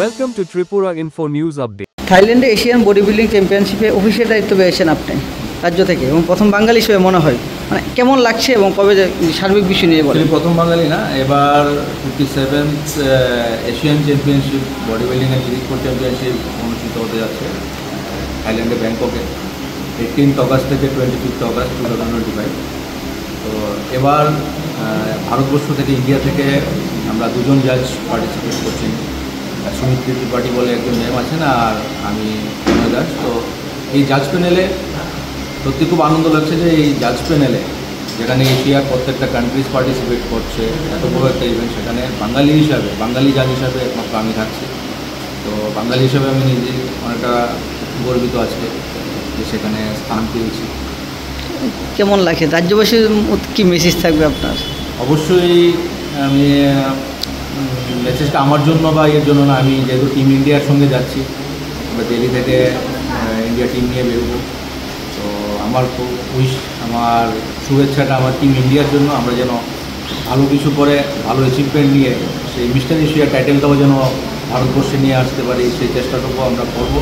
Welcome to Tripura Info News Update. থাইল্যান্ডে Asian body building চ্যাম্পিয়নশিপে official দায়িত্ব পেয়েছেন আপনি রাজ্য থেকে এবং প্রথম বাঙালি হিসেবে মনে হয় মানে কেমন লাগছে এবং কবে সার্বিক বিষয় নিয়ে বলেন। প্রথম বাঙালি না, এবার 57th Asian championship body building and physique championship অনুষ্ঠিত হতে যাচ্ছে থাইল্যান্ডে ব্যাংককে 18th অগাস্ট থেকে 25th অগাস্ট 2025। তো এবার ভারতবর্ষ থেকে ইন্ডিয়া থেকে আমরা দুজন জাজ পার্টিসিপেট করছি। সুমিত্রি ত্রিপাঠী বলে একজন ম্যাম আছেন আর আমি জাজ। তো এই জাজ প্যানেলে সত্যি খুব আনন্দ লাগছে যে এই জাজ প্যানেলে যেখানে এশিয়ার প্রত্যেকটা কান্ট্রিজ পার্টিসিপেট করছে, এত বড় একটা ইভেন্ট, সেখানে বাঙালি হিসাবে বাঙালি জাজ হিসাবে একমাত্র আমি থাকছি। তো বাঙালি হিসাবে আমি নিজে অনেকটা গর্বিত আজকে যে সেখানে স্থান পেয়েছি। কেমন লাগছে রাজ্যবাসীর কী মেসেজ থাকবে আপনার? অবশ্যই আমি মেসেজটা আমার জন্য বা এর জন্য না, আমি যেহেতু টিম ইন্ডিয়ার সঙ্গে যাচ্ছি, আমরা দিল্লি থেকে ইন্ডিয়া টিম নিয়ে বেরোবো। তো আমার উইশ, আমার শুভেচ্ছাটা আমার টিম ইন্ডিয়ার জন্য, আমরা যেন ভালো কিছু করে ভালো অ্যাচিভমেন্ট নিয়ে সেই মিস্টার এশিয়া টাইটেলটাও যেন ভারতবর্ষে নিয়ে আসতে পারি, সেই চেষ্টাটুকু আমরা করব।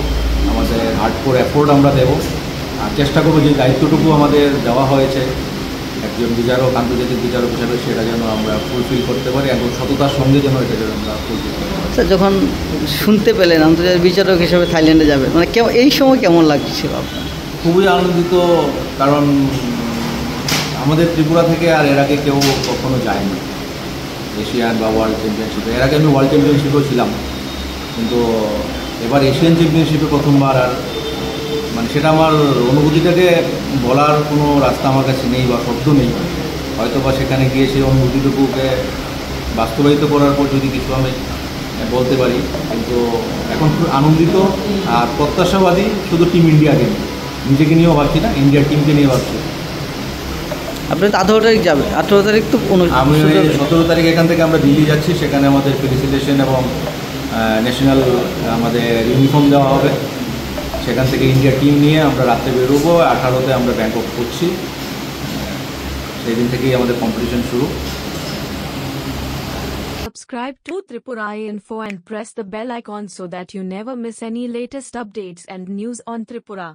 আমাদের হার্ডকোর এফোর্ট আমরা দেবো আর চেষ্টা করবো যে দায়িত্বটুকু আমাদের দেওয়া হয়েছে একজন বিচারক, আন্তর্জাতিক বিচারক হিসাবে, সেটা যেন আমরা ফুলফিল করতে পারি এবং সততার সঙ্গে যেন এটা যেন আমরা ফুলফিল করতে পারি। স্যার, যখন শুনতে পেলেন আন্তর্জাতিক বিচারক হিসেবে থাইল্যান্ডে যাবেন, মানে এই সময় কেমন লাগছিল আপনার? খুবই আনন্দিত, কারণ আমাদের ত্রিপুরা থেকে আর এর আগে কেউ কখনো যায়নি এশিয়ান বা ওয়ার্ল্ড চ্যাম্পিয়নশিপে। এর আগে আমি ওয়ার্ল্ড চ্যাম্পিয়নশিপেও ছিলাম, কিন্তু এবার এশিয়ান চ্যাম্পিয়নশিপে প্রথমবার। আর মানে সেটা আমার অনুভূতিটাকে বলার কোনো রাস্তা আমার কাছে নেই বা শব্দ নেই। হয়তো বা সেখানে গিয়ে সেই অনুভূতিটুকুকে বাস্তবায়িত করার পর যদি কিছু আমি বলতে পারি, কিন্তু এখন খুব আনন্দিত আর প্রত্যাশাবাদী, শুধু টিম ইন্ডিয়াকে নিয়ে, নিজেকে নিয়েও ভাবছি না, ইন্ডিয়ার টিমকে নিয়ে ভাবছি। আপনি তো 18 তারিখ যাবে, 18 তারিখ তো আমি 17 তারিখ এখান থেকে আমরা দিল্লি যাচ্ছি, সেখানে আমাদের ফেলিসিটেশন এবং ন্যাশনাল আমাদের ইউনিফর্ম দেওয়া হবে। সেখান থেকে ইন্ডিয়া টিম নিয়ে আমরা রাত্রে বেরোবো। 18তে আমরা ব্যাংকক করছি, সেই দিন থেকেই আমাদের কম্পিটিশন শুরু। Subscribe to Tripura Info and press the bell icon so that you never miss any latest updates and news on Tripura.